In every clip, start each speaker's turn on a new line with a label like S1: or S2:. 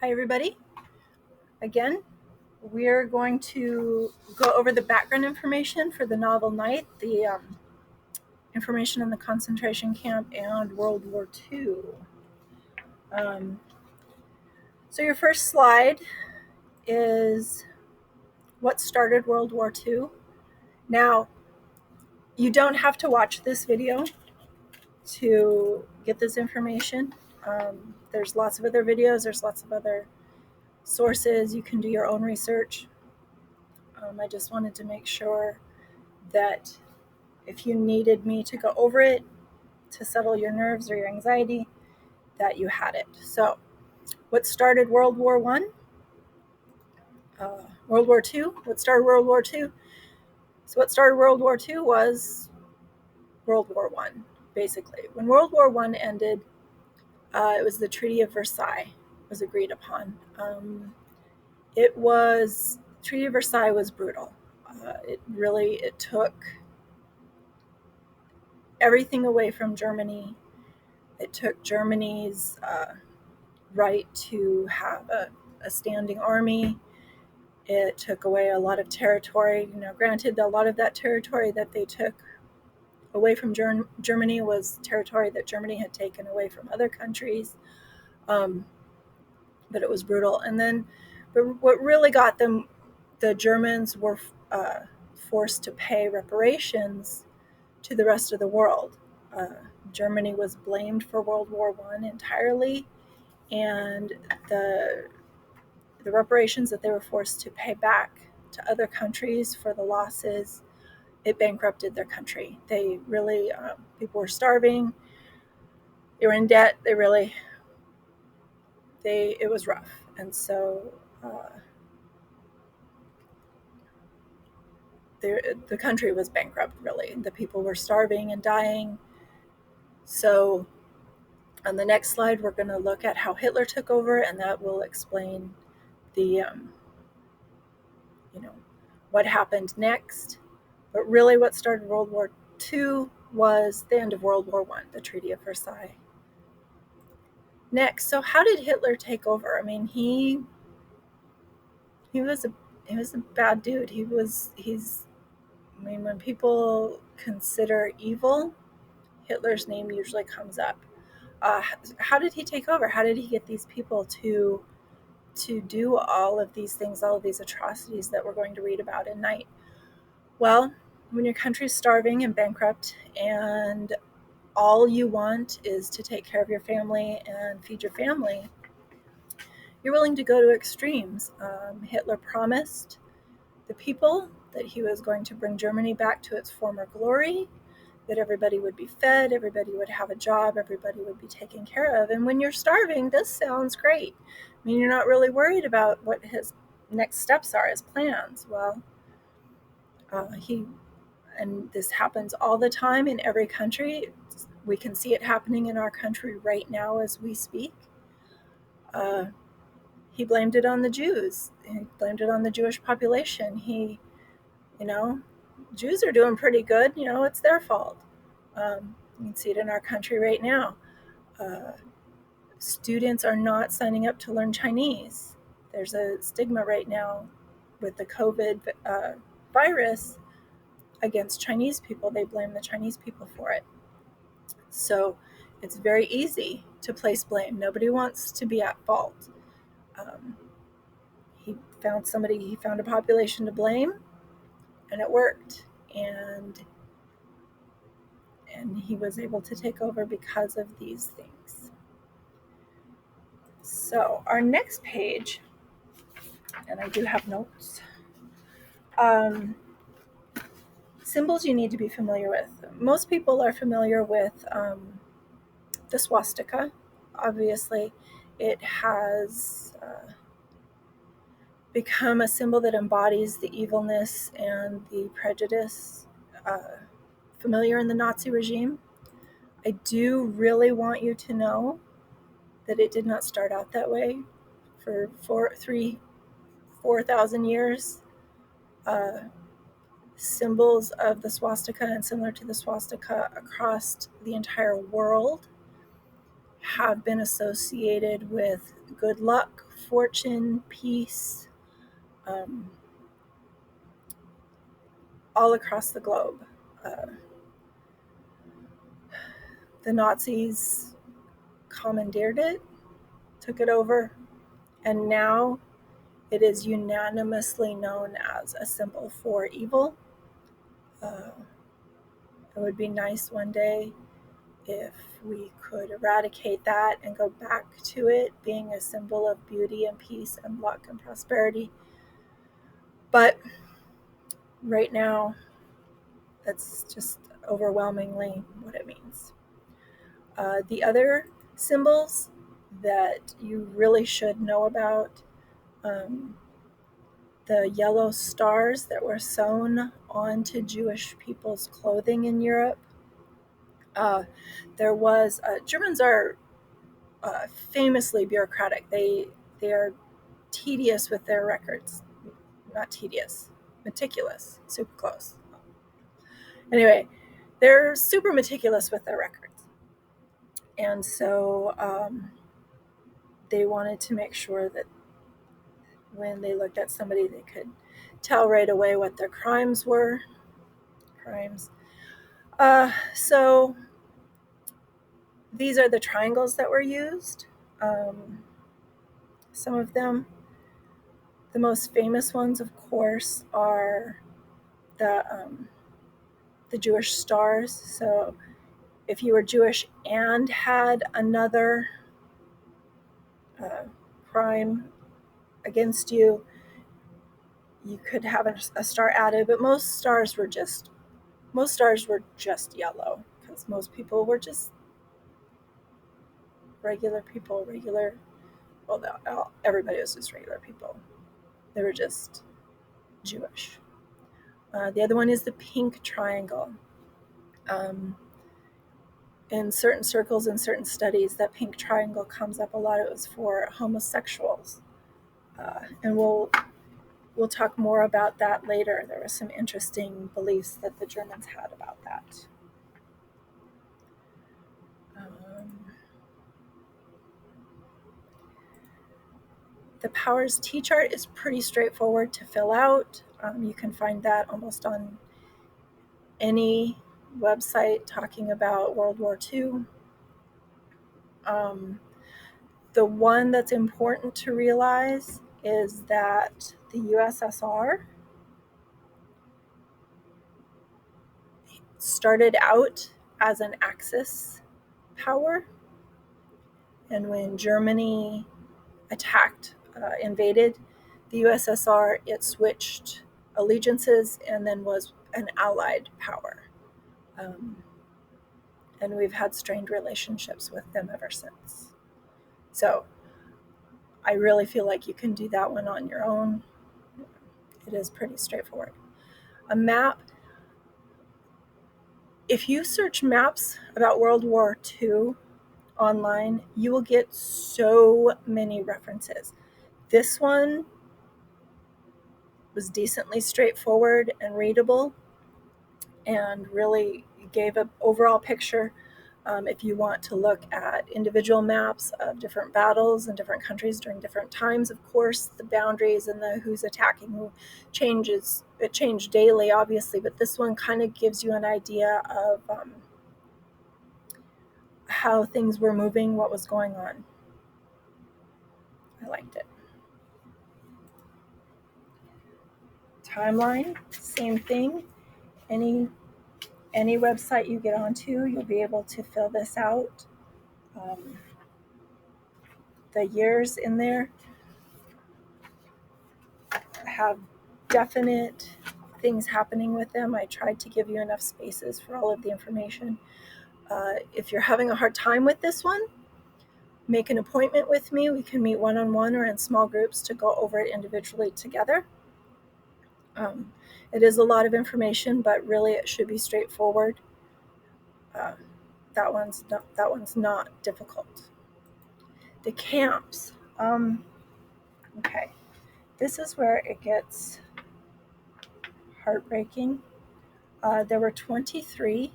S1: Hi, everybody. Again, we're going to go over the background information for the novel Night, the information on the concentration camp and World War II. Um, so, your first slide is what started World War II. Now, you don't have to watch this video to get this information. There's lots of other videos, there's lots of other sources. You can do your own research. I just wanted to make sure that if you needed me to go over it to settle your nerves or your anxiety, that you had it. So, what started World War One? World War Two. What started World War Two? So, what started World War Two was World War One. Basically, when World War One ended, it was the Treaty of Versailles was agreed upon. Treaty of Versailles was brutal. It took everything away from Germany. It took Germany's right to have a standing army. It took away a lot of territory. Granted, a lot of that territory that they took away from Germany was territory that Germany had taken away from other countries. But it was brutal. And then, but what really got them, the Germans were forced to pay reparations to the rest of the world. Uh, Germany was blamed for World War I entirely, and the reparations that they were forced to pay back to other countries for the losses, it bankrupted their country. They really, people were starving, they were in debt, it was rough. And so the country was bankrupt, really. The people were starving and dying. So on the next slide, we're going to look at how Hitler took over, and that will explain the, what happened next. But really, what started World War II was the end of World War I, the Treaty of Versailles. Next, so how did Hitler take over? I mean, he was a bad dude. When people consider evil, Hitler's name usually comes up. How did he take over? How did he get these people to do all of these things, all of these atrocities that we're going to read about in Night? Well, when your country's starving and bankrupt and all you want is to take care of your family and feed your family, you're willing to go to extremes. Hitler promised the people that he was going to bring Germany back to its former glory, that everybody would be fed, everybody would have a job, everybody would be taken care of. And when you're starving, this sounds great. I mean, you're not really worried about what his next steps are, his plans. Well, and this happens all the time in every country. We can see it happening in our country right now as we speak. He blamed it on the Jews. He blamed it on the Jewish population. Jews are doing pretty good. It's their fault. You can see it in our country right now. Students are not signing up to learn Chinese. There's a stigma right now with the COVID virus against Chinese people. They blame the Chinese people for it. So it's very easy to place blame. Nobody wants to be at fault. He found a population to blame, and it worked. And he was able to take over because of these things. So our next page, and I do have notes, symbols you need to be familiar with. Most people are familiar with the swastika. Obviously, it has become a symbol that embodies the evilness and the prejudice familiar in the Nazi regime. I do really want you to know that it did not start out that way. For 4,000 years, symbols of the swastika and similar to the swastika across the entire world have been associated with good luck, fortune, peace, all across the globe. The Nazis commandeered it, took it over, and now it is unanimously known as a symbol for evil. It would be nice one day if we could eradicate that and go back to it being a symbol of beauty and peace and luck and prosperity. But right now, that's just overwhelmingly what it means. The other symbols that you really should know about, the yellow stars that were sewn onto Jewish people's clothing in Europe. There was Germans are famously bureaucratic. They are tedious with their records. Not tedious, meticulous, super close. Anyway, they're super meticulous with their records. And so they wanted to make sure that when they looked at somebody, they could tell right away what their crimes were. So these are the triangles that were used. Some of them, the most famous ones, of course, are the Jewish stars. So if you were Jewish and had another crime against you, you could have a star added, but most stars were just yellow, because most people were just regular people. Everybody was just regular people. They were just Jewish. The other one is the pink triangle. In certain circles and certain studies, that pink triangle comes up a lot. It was for homosexuals. And we'll talk more about that later. There were some interesting beliefs that the Germans had about that. The Powers T-chart is pretty straightforward to fill out. You can find that almost on any website talking about World War II. The one that's important to realize is that the USSR started out as an Axis power, and when Germany invaded the USSR, it switched allegiances and then was an allied power. And we've had strained relationships with them ever since. So I really feel like you can do that one on your own. It is pretty straightforward. A map. If you search maps about World War II online, you will get so many references. This one was decently straightforward and readable, and really gave an overall picture. If you want to look at individual maps of different battles in different countries during different times, of course, the boundaries and the who's attacking who changes. It changed daily, obviously, but this one kind of gives you an idea of how things were moving, what was going on. I liked it. Timeline, same thing. Any website you get onto, you'll be able to fill this out. The years in there have definite things happening with them. I tried to give you enough spaces for all of the information. If you're having a hard time with this one, make an appointment with me. We can meet one-on-one or in small groups to go over it individually together. It is a lot of information, but really it should be straightforward. That one's not difficult. The camps. Okay, this is where it gets heartbreaking. There were 23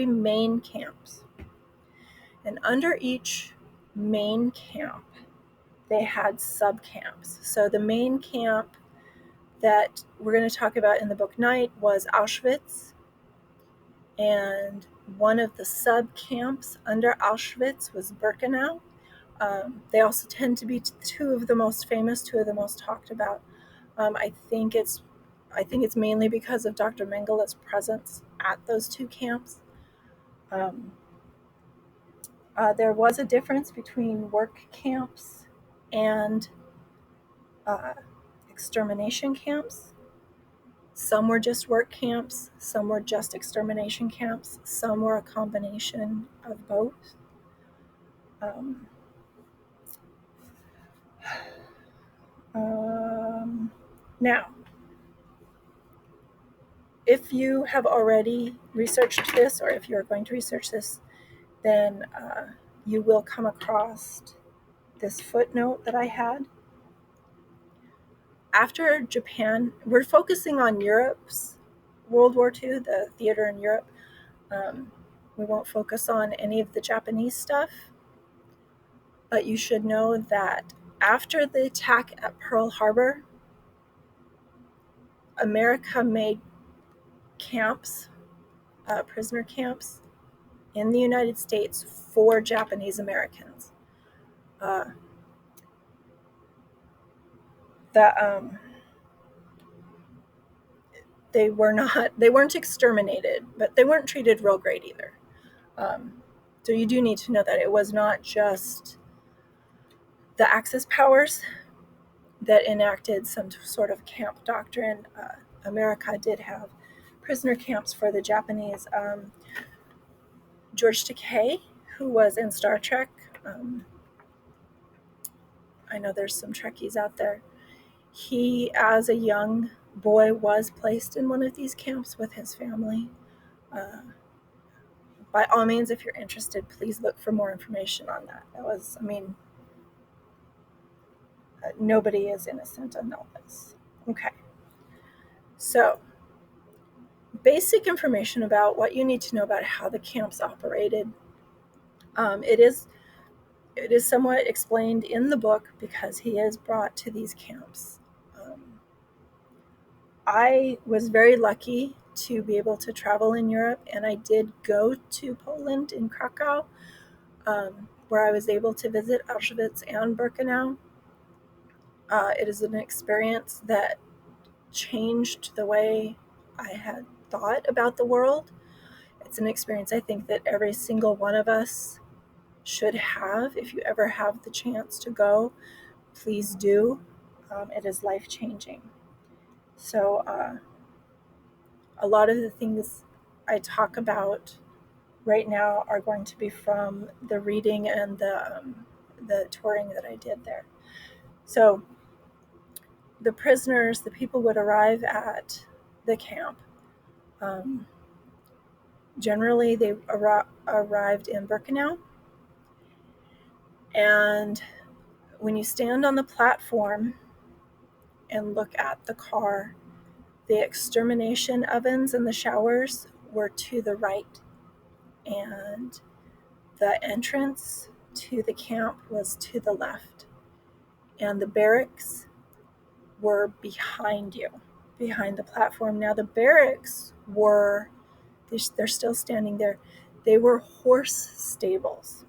S1: main camps. And under each main camp, they had sub-camps. So the main camp that we're going to talk about in the book Night was Auschwitz. And one of the sub-camps under Auschwitz was Birkenau. They also tend to be two of the most famous, two of the most talked about. I think it's mainly because of Dr. Mengele's presence at those two camps. There was a difference between work camps and extermination camps. Some were just work camps, some were just extermination camps, some were a combination of both. Now, if you have already researched this, or if you're going to research this, then you will come across this footnote that I had. After Japan, we're focusing on Europe's World War II, the theater in Europe. We won't focus on any of the Japanese stuff, but you should know that after the attack at Pearl Harbor, America made camps, prisoner camps, in the United States for Japanese Americans. They weren't exterminated, but they weren't treated real great either. So you do need to know that it was not just the Axis powers that enacted some sort of camp doctrine. America did have prisoner camps for the Japanese. George Takei, who was in Star Trek, I know there's some Trekkies out there. He, as a young boy, was placed in one of these camps with his family. By all means, if you're interested, please look for more information on that. Nobody is innocent in all this. Okay. So, basic information about what you need to know about how the camps operated. It is somewhat explained in the book because he is brought to these camps. I was very lucky to be able to travel in Europe, and I did go to Poland in Krakow, where I was able to visit Auschwitz and Birkenau. It is an experience that changed the way I had thought about the world. It's an experience I think that every single one of us should have. If you ever have the chance to go, please do. It is life-changing. So a lot of the things I talk about right now are going to be from the reading and the touring that I did there. So the prisoners, the people would arrive at the camp. Generally, they arrived in Birkenau. And when you stand on the platform and look at the car, the extermination ovens and the showers were to the right. And the entrance to the camp was to the left. And the barracks were behind you, behind the platform. Now, the barracks they're still standing there. They were horse stables.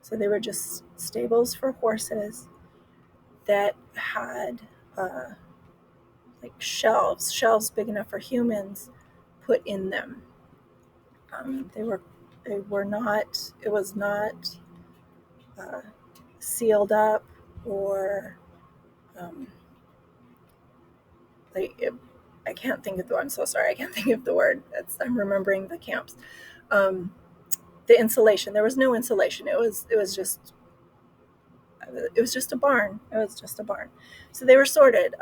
S1: So they were just stables for horses that had like shelves big enough for humans put in them. It was not sealed up or I can't think of the word. I'm so sorry. I can't think of the word. I'm remembering the camps. The insulation. There was no insulation. It was just a barn. It was just a barn. So they were sorted.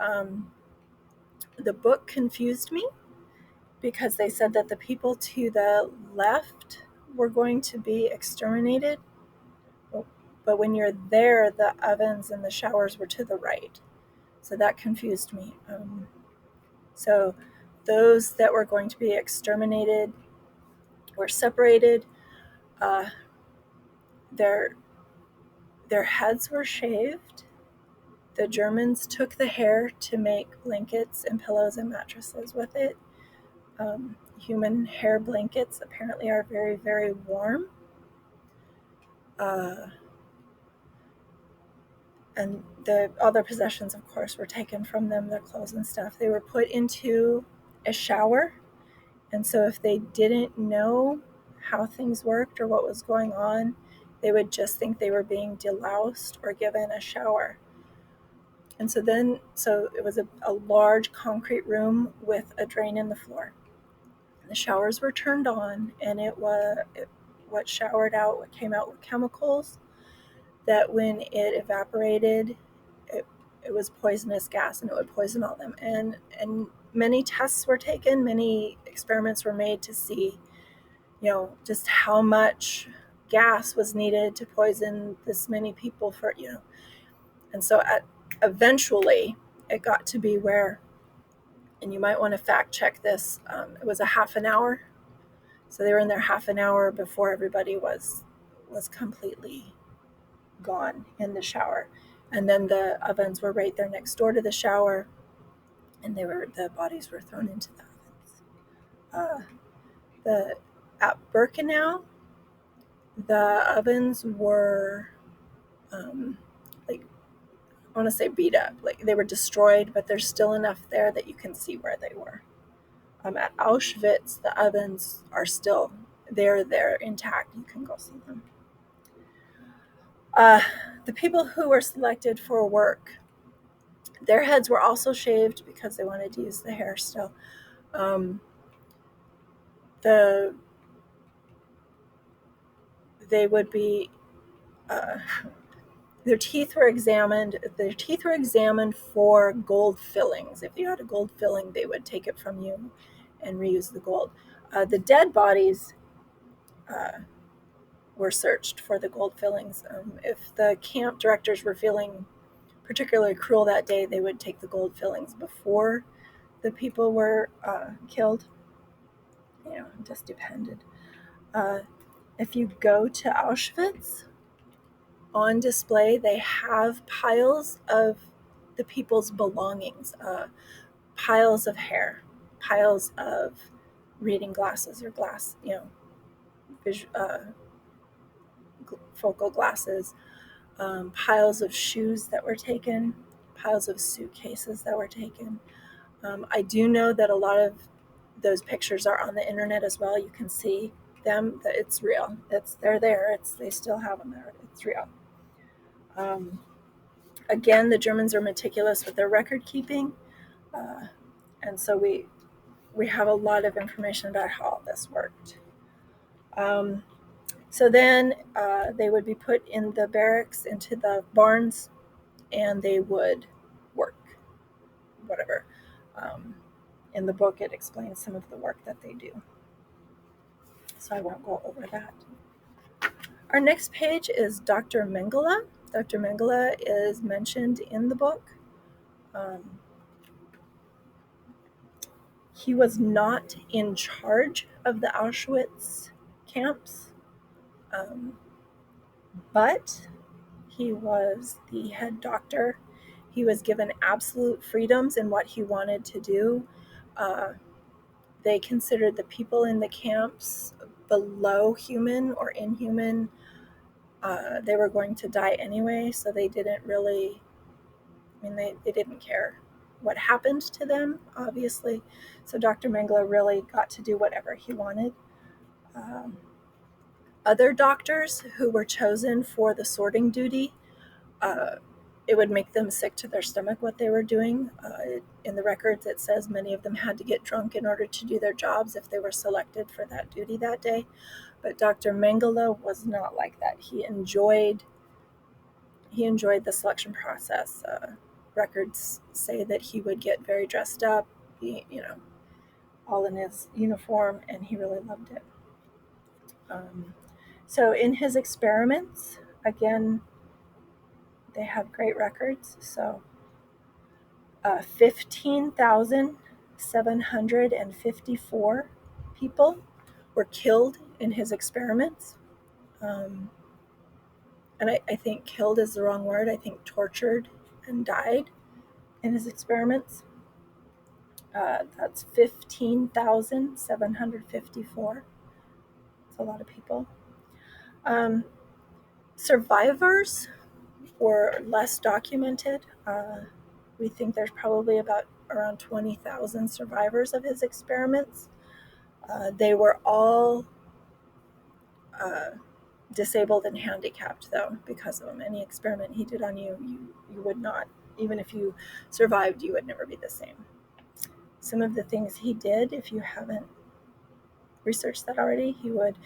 S1: The book confused me because they said that the people to the left were going to be exterminated. But when you're there, the ovens and the showers were to the right. So that confused me. So those that were going to be exterminated were separated. their heads were shaved. The Germans took the hair to make blankets and pillows and mattresses with it. Human hair blankets apparently are very, very warm. And all their possessions, of course, were taken from them, their clothes and stuff. They were put into a shower. And so if they didn't know how things worked or what was going on, they would just think they were being deloused or given a shower. And so it was a large concrete room with a drain in the floor. The showers were turned on, and what showered out, what came out were chemicals that when it evaporated, it was poisonous gas, and it would poison all them. And many tests were taken, many experiments were made to see, just how much gas was needed to poison this many people and so eventually it got to be where, and you might want to fact check this, it was a half an hour. So they were in there half an hour before everybody was completely gone in the shower. And then the ovens were right there next door to the shower, and the bodies were thrown into the ovens. At Birkenau, the ovens were I want to say beat up, like they were destroyed, but there's still enough there that you can see where they were. At Auschwitz, the ovens are still they're intact. You can go see them. The people who were selected for work, their heads were also shaved because they wanted to use the hair still. They would be their teeth were examined. Their teeth were examined for gold fillings. If you had a gold filling, they would take it from you and reuse the gold. The dead bodies were searched for the gold fillings. If the camp directors were feeling particularly cruel that day, they would take the gold fillings before the people were killed. It just depended. If you go to Auschwitz, on display, they have piles of the people's belongings, piles of hair, piles of reading glasses or focal glasses, piles of shoes that were taken, piles of suitcases that were taken. I do know that a lot of those pictures are on the internet as well. You can see them, that it's real. They're there. They still have them there. It's real. Again, the Germans are meticulous with their record keeping, and so we have a lot of information about how all this worked. So then they would be put in the barracks, into the barns, and they would work, whatever. In the book, it explains some of the work that they do, so I won't go over that. Our next page is Dr. Mengele. Dr. Mengele is mentioned in the book. He was not in charge of the Auschwitz camps, but he was the head doctor. He was given absolute freedoms in what he wanted to do. They considered the people in the camps below human or inhuman. They were going to die anyway, so they didn't really, they didn't care what happened to them, obviously. So Dr. Mengele really got to do whatever he wanted. Other doctors who were chosen for the sorting duty, it would make them sick to their stomach what they were doing. In the records, it says many of them had to get drunk in order to do their jobs if they were selected for that duty that day. But Dr. Mengele was not like that. He enjoyed the selection process. Records say that he would get very dressed up, all in his uniform, and he really loved it. So in his experiments, again, they have great records. So 15,754 people were killed in his experiments. and I think killed is the wrong word, I think tortured and died in his experiments. That's 15,754. It's a lot of people. Survivors were less documented. We think there's probably about around 20,000 survivors of his experiments. They were all disabled and handicapped, though, because of him. Any experiment he did on you, you would not, even if you survived, you would never be the same. Some of the things he did, if you haven't researched that already, he would,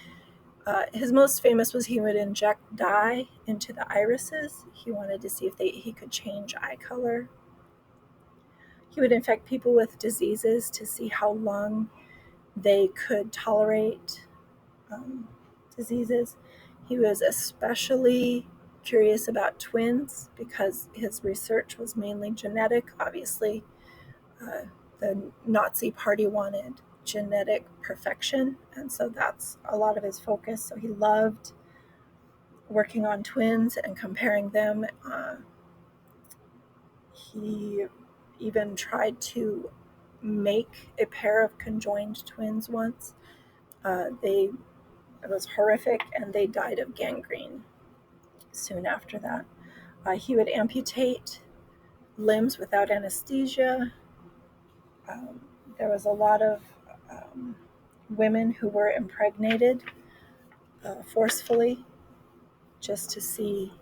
S1: his most famous was he would inject dye into the irises. He wanted to see if he could change eye color. He would infect people with diseases to see how long they could tolerate diseases. He was especially curious about twins because his research was mainly genetic. Obviously, the Nazi Party wanted genetic perfection, and so that's a lot of his focus. So he loved working on twins and comparing them. He even tried to make a pair of conjoined twins once. It was horrific, and they died of gangrene soon after that. He would amputate limbs without anesthesia. There was a lot of women who were impregnated forcefully just to see,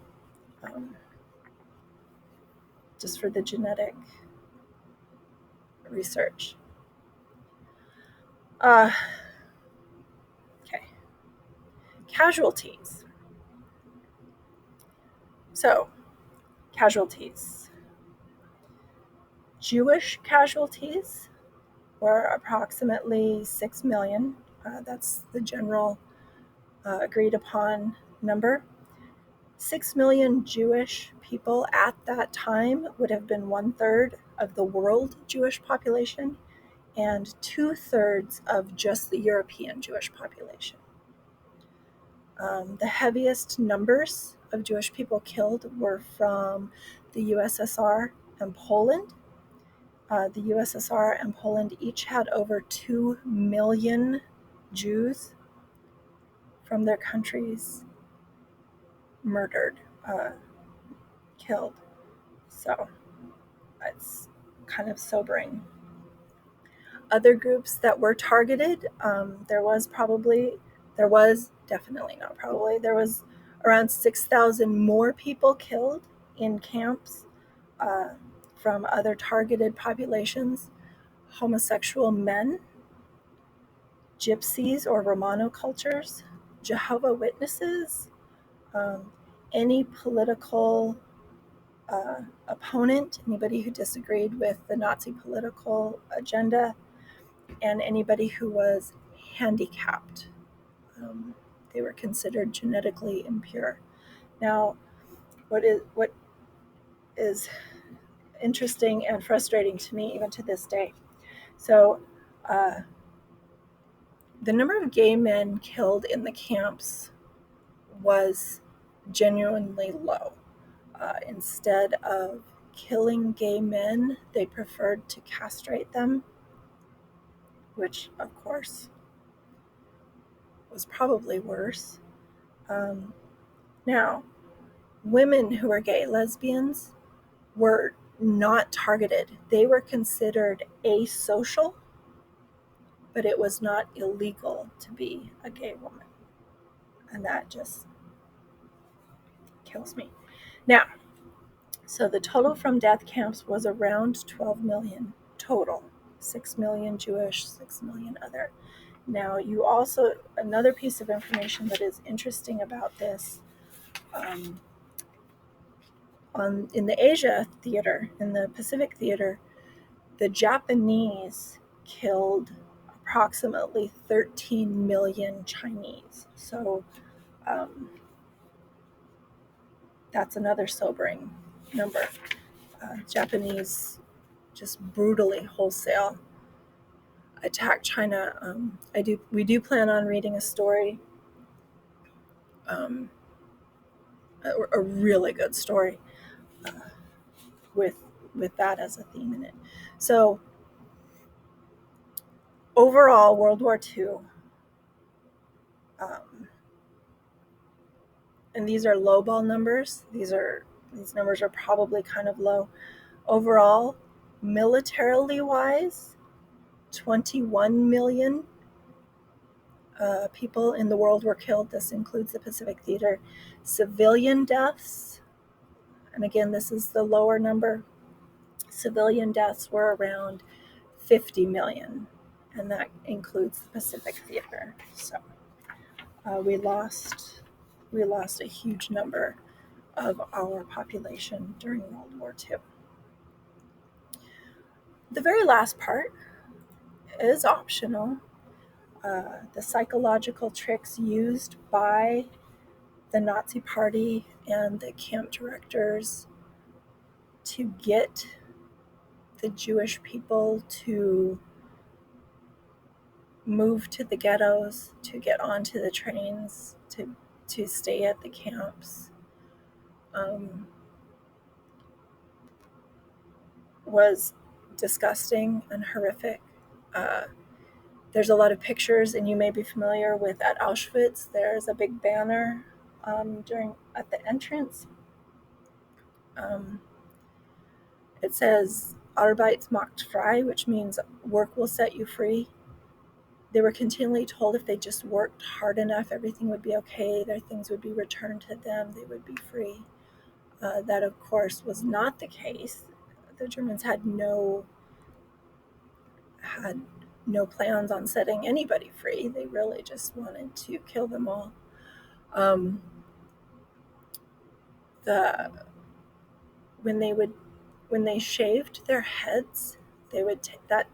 S1: just for the genetic research. Okay. Casualties. So, casualties. Jewish casualties were approximately 6 million. That's the general agreed upon number. 6 million Jewish people at that time would have been 1/3 of the world Jewish population and 2/3 of just the European Jewish population. The heaviest numbers of Jewish people killed were from the USSR and Poland. The USSR and Poland each had over 2 million Jews from their countries murdered, killed. So it's kind of sobering. Other groups that were targeted, there was around 6,000 more people killed in camps from other targeted populations: homosexual men, gypsies or Romano cultures, Jehovah's Witnesses, any political opponent, anybody who disagreed with the Nazi political agenda, and anybody who was handicapped. They were considered genetically impure. Now, what is interesting and frustrating to me even to this day. So, the number of gay men killed in the camps was genuinely low. Instead of killing gay men, they preferred to castrate them, which, of course, was probably worse. Now, women who were gay, lesbians, were not targeted. They were considered asocial, but it was not illegal to be a gay woman. And that just kills me. Now, so the total from death camps was around 12 million total. 6 million Jewish, 6 million other. Now, another piece of information that is interesting about this, in the Asia theater, in the Pacific theater, the Japanese killed approximately 13 million Chinese. So that's another sobering number. Japanese just brutally, wholesale attack China. We do plan on reading a story a really good story with that as a theme in it. So overall, World War II, and these are lowball numbers. These numbers are probably kind of low. Overall, militarily wise, 21 million people in the world were killed. This includes the Pacific Theater. Civilian deaths, and again, this is the lower number. Civilian deaths were around 50 million, and that includes the Pacific Theater. So we lost a huge number of our population during World War II. The very last part is optional. The psychological tricks used by the Nazi Party and the camp directors to get the Jewish people to move to the ghettos, to get onto the trains, to stay at the camps, was disgusting and horrific. There's a lot of pictures, and you may be familiar with at Auschwitz. There's a big banner at the entrance. It says "Arbeit macht frei," which means work will set you free. They were continually told if they just worked hard enough, everything would be okay. Their things would be returned to them. They would be free. That, of course, was not the case. The Germans had no plans on setting anybody free. They really just wanted to kill them all. When they shaved their heads, they would take that.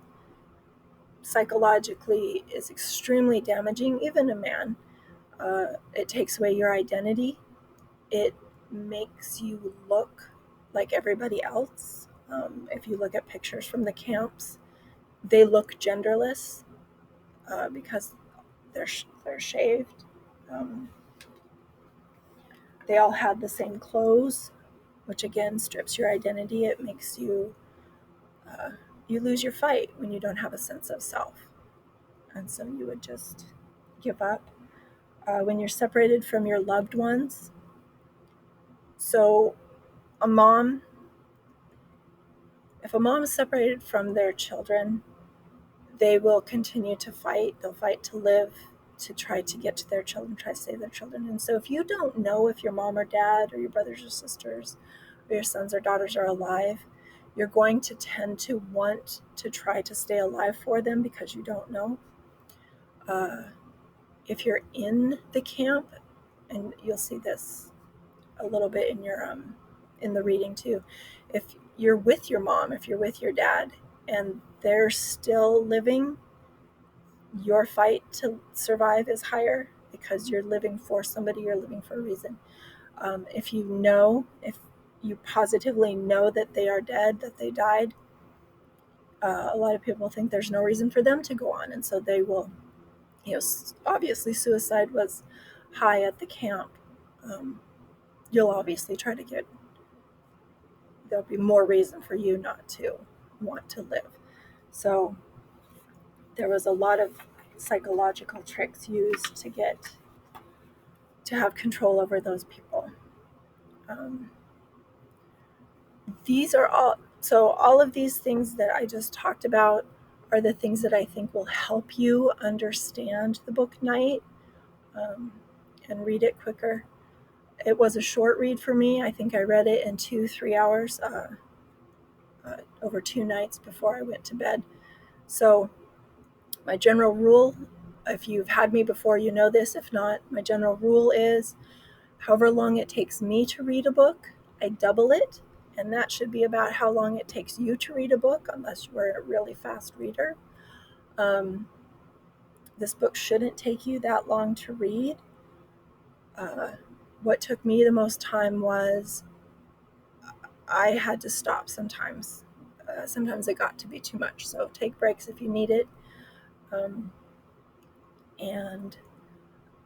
S1: Psychologically is extremely damaging. Even a man, it takes away your identity. It makes you look like everybody else. If you look at pictures from the camps, they look genderless because they're shaved. They all had the same clothes, which again strips your identity. It makes you lose your fight when you don't have a sense of self, and so you would just give up. When you're separated from your loved ones, so if a mom is separated from their children, they will continue to fight. They'll fight to live, to try to get to their children, try to save their children. And so if you don't know if your mom or dad or your brothers or sisters or your sons or daughters are alive, you're going to tend to want to try to stay alive for them because you don't know. If you're in the camp, and you'll see this a little bit in your in the reading too, if you're with your mom, if you're with your dad, and they're still living, your fight to survive is higher because you're living for somebody, you're living for a reason. If you positively know that they are dead, that they died, a lot of people think there's no reason for them to go on, and so they will, obviously suicide was high at the camp. You'll obviously try to there'll be more reason for you not to want to live. So there was a lot of psychological tricks used to have control over those people. All of these things that I just talked about are the things that I think will help you understand the book Night and read it quicker. It was a short read for me. I think I read it in 2-3 hours over 2 nights before I went to bed. So my general rule, if you've had me before, you know this. If not, my general rule is however long it takes me to read a book, I double it. And that should be about how long it takes you to read a book, unless you're a really fast reader. This book shouldn't take you that long to read. What took me the most time was I had to stop sometimes. Sometimes it got to be too much. So take breaks if you need it. And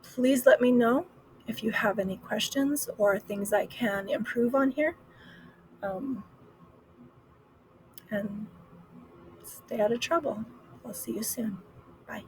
S1: please let me know if you have any questions or things I can improve on here. And stay out of trouble. I'll see you soon. Bye.